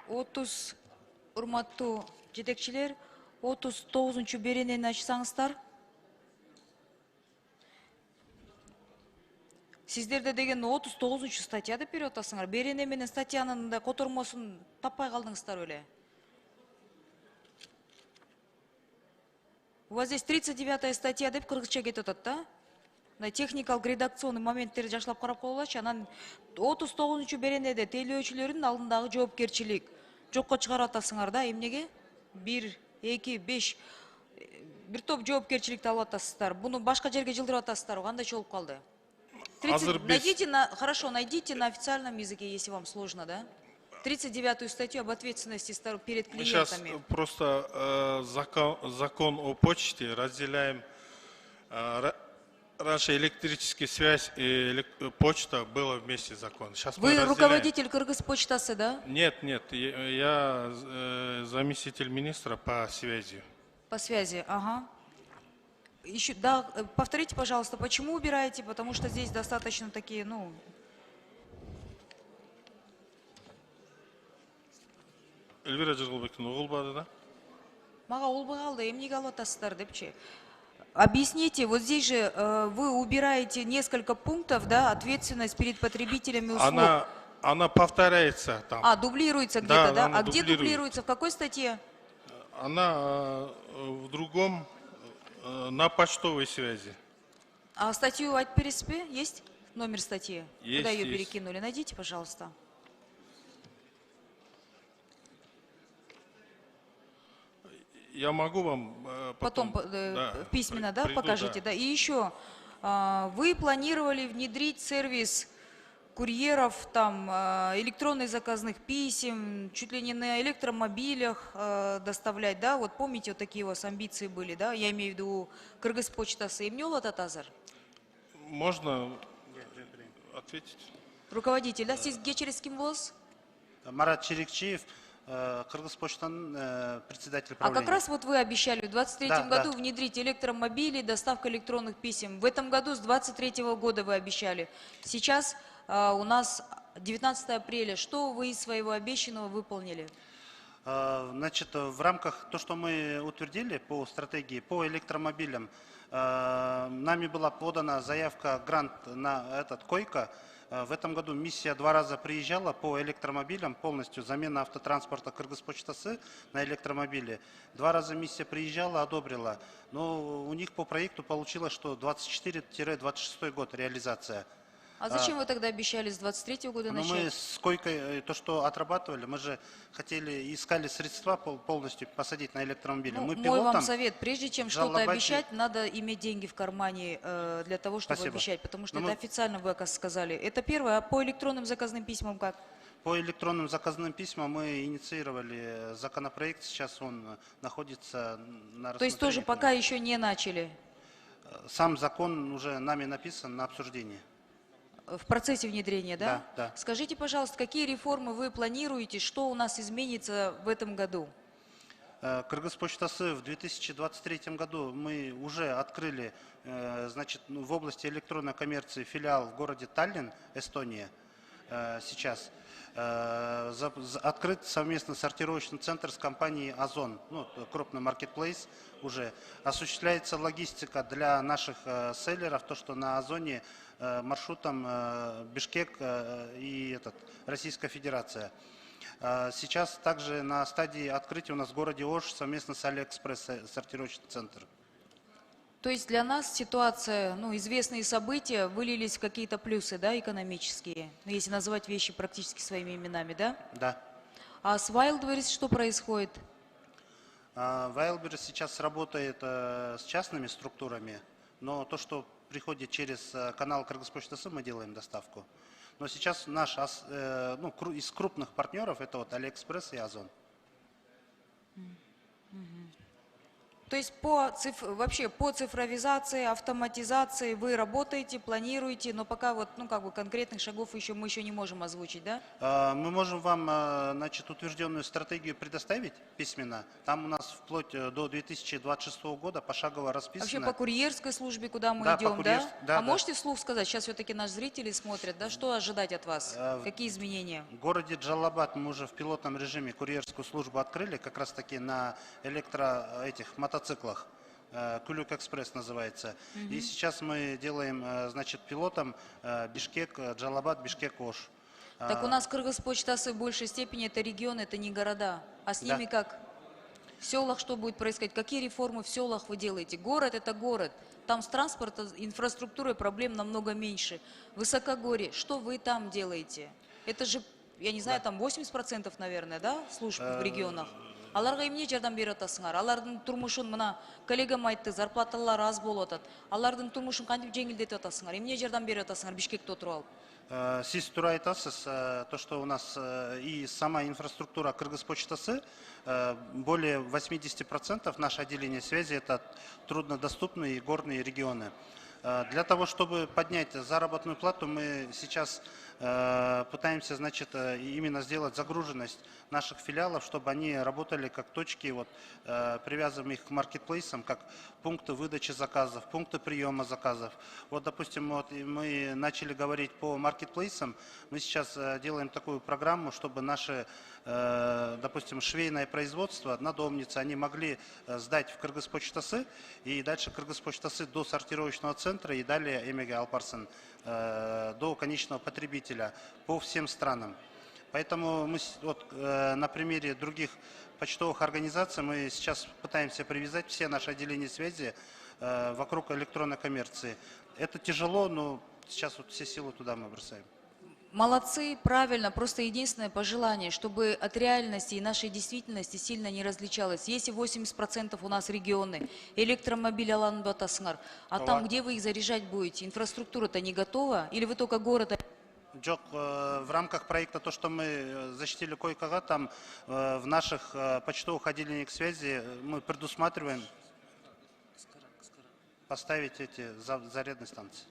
30 урматтуу жетекчилер, 39 беренени ачсаңыздар. Сиздерде деген 39 статья деп берип атасыңар. Берене менен статьянын да котормосун таппай калдыңыздар эле. У вас здесь 39 статья деп кыргызча кетип атат да? Техникалык редакционный моменттерди жакшылап карап коелачы. Анан 39 беренеде тейлөөчүлөрдүн алдындагы жоопкерчилик жокко чыгарып атасыңар да. Эмнеге? 1, 2, 5 бир топ жоопкерчиликти алып атасыздар. Буну башка жерге жылдырып атасыздар. Кандай болуп калды? Хорошо, найдите на официальном языке, если вам сложно, да? 39-ю статью об ответственности перед клиентами. Мы сейчас просто закон о почте разделяем. Раньше электрическая связь и почта было вместе закон. Сейчас Вы руководитель Кыргызпочтасы, да? Нет, я заместитель министра по связи. По связи, ага. Еще, да, повторите, пожалуйста, почему убираете? Потому что здесь достаточно такие, ну... Эльвира Жыргылбектин угулбады да? Мага улбай калды, эмнеге алып атасыздар депчи. Объясните, вот здесь же вы убираете несколько пунктов, да, ответственность перед потребителями услуг. Она повторяется там. Дублируется где-то, да? А где дублирует. дублируется? В какой статье? Она в другом, на почтовой связи. А статью о переспе есть? Номер статьи? Есть, куда ее есть. перекинули? Найдите, пожалуйста. Я могу вам потом письменно, да, покажите. Да. И еще, вы планировали внедрить сервис курьеров, там, электронных заказных писем, чуть ли не на электромобилях доставлять, да? Вот помните, вот такие у вас амбиции были, да? Я имею в виду Кыргызпочтасы. Эмне болот атазыр? Можно ответить? Руководитель, да? Сиз через ким болосуз? Марат Черекчиев, Кыргызпочтан председатель правления. А как раз вот вы обещали в 23-м году внедрить электромобили, доставку электронных писем. В этом году с 23-го года вы обещали. Сейчас у нас 19 апреля. Что вы из своего обещанного выполнили? Значит, в рамках того, что мы утвердили по стратегии, по электромобилям, нами была подана заявка, грант на этот койка. В этом году миссия 2 раза приезжала по электромобилям, полностью замена автотранспорта Кыргызпочтасы на электромобили. 2 раза миссия приезжала, одобрила. Но у них по проекту получилось, что 24-26 год реализация. А зачем вы тогда обещали с 23-го года начать? Мы с койкой, то, что отрабатывали, мы же хотели, искали средства полностью посадить на электромобили. Ну, мой вам совет, прежде чем что-то обещать, надо иметь деньги в кармане для того, чтобы обещать. Потому что это официально вы, оказывается, сказали. Это первое. А по электронным заказным письмам как? По электронным заказным письмам мы инициировали законопроект, сейчас он находится на рассмотрении. То есть тоже пока еще не начали? Сам закон уже нами написан на обсуждении. В процессе внедрения, да? Да. Скажите, пожалуйста, какие реформы вы планируете, что у нас изменится в этом году? Кыргызпочтасы в 2023 году мы уже открыли, значит, в области электронной коммерции филиал в городе Таллин, Эстония, сейчас. Открыт совместно сортировочный центр с компанией Озон, ну, крупный маркетплейс уже. Осуществляется логистика для наших селлеров, то, что на Озоне маршрутом Бишкек и Российская Федерация. Сейчас также на стадии открытия у нас в городе Ош совместно с Алиэкспресс сортировочный центр. То есть для нас ситуация, ну, известные события вылились в какие-то плюсы, да, экономические, если называть вещи практически своими именами, да? Да. А с Wildberries что происходит? Wildberries сейчас работает с частными структурами, но то, что приходит через канал Кыргызпочтасы, мы делаем доставку. Но сейчас наш, из крупных партнеров это вот Алиэкспресс и Озон. То есть вообще по цифровизации, автоматизации вы работаете, планируете, но пока вот, ну, как бы конкретных шагов мы еще не можем озвучить, да? Мы можем вам, значит, утвержденную стратегию предоставить письменно. Там у нас вплоть до 2026 года пошагово Вообще расписано. по курьерской службе, куда мы Да, по идем, да? да, А да. можете вслух сказать, сейчас все-таки наши зрители смотрят, да, что ожидать от вас? Какие изменения? В городе Джалабад мы уже в пилотном режиме курьерскую службу открыли, как раз таки на этих мотоциклах. Кулюк Экспресс называется. И сейчас мы делаем, значит, пилотом Бишкек, Джалабад, Бишкек, Ош. Так у нас Кыргызпочтасы в большей степени это регионы, это не города. А с Да. ними как? В селах что будет происходить? Какие реформы в селах вы делаете? Город это город. Там с транспортом, инфраструктурой проблем намного меньше. Высокогорье, что вы там делаете? Это же, я не знаю, там 80%, наверное, да, служб в регионах? Аларга эмне жардам берип атасыңар? Алардын турмушун мына коллегам айтты, зарплаталары аз болуп атат. Алардын турмушун кантип жеңилдетип атасыңар? Эмне жардам берип атасыңар Бишкекте отуруп алып? Сиз туура айтасыз, то, что у нас и сама инфраструктура Кыргызпочтасы, более 80% наше отделение связи это труднодоступные и горные регионы. Для того, чтобы поднять заработную плату, мы сейчас пытаемся, значит, именно сделать загруженность наших филиалов, чтобы они работали как точки, вот, привязываем их к маркетплейсам, как пункты выдачи заказов, пункты приема заказов. Вот, допустим, вот мы начали говорить по маркетплейсам, мы сейчас делаем такую программу, чтобы наши, допустим, швейное производство, надомницы, они могли сдать в Кыргызпочтасы, и дальше Кыргызпочтасы до сортировочного центра и далее Эмеге Алпарсон до конечного потребителя по всем странам. Поэтому мы вот, на примере других почтовых организаций мы сейчас пытаемся привязать все наши отделения связи вокруг электронной коммерции. Это тяжело, но сейчас вот все силы туда мы бросаем. Молодцы, правильно, просто единственное пожелание, чтобы от реальности и нашей действительности сильно не различалось. Если 80% у нас регионы, электромобиль аланып атасыңар, а там, где вы их заряжать будете, инфраструктура-то не готова? Или вы только город... Джок, в рамках проекта, то, что мы защитили Койкага, там в наших почтовых отделениях связи мы предусматриваем поставить эти зарядные станции.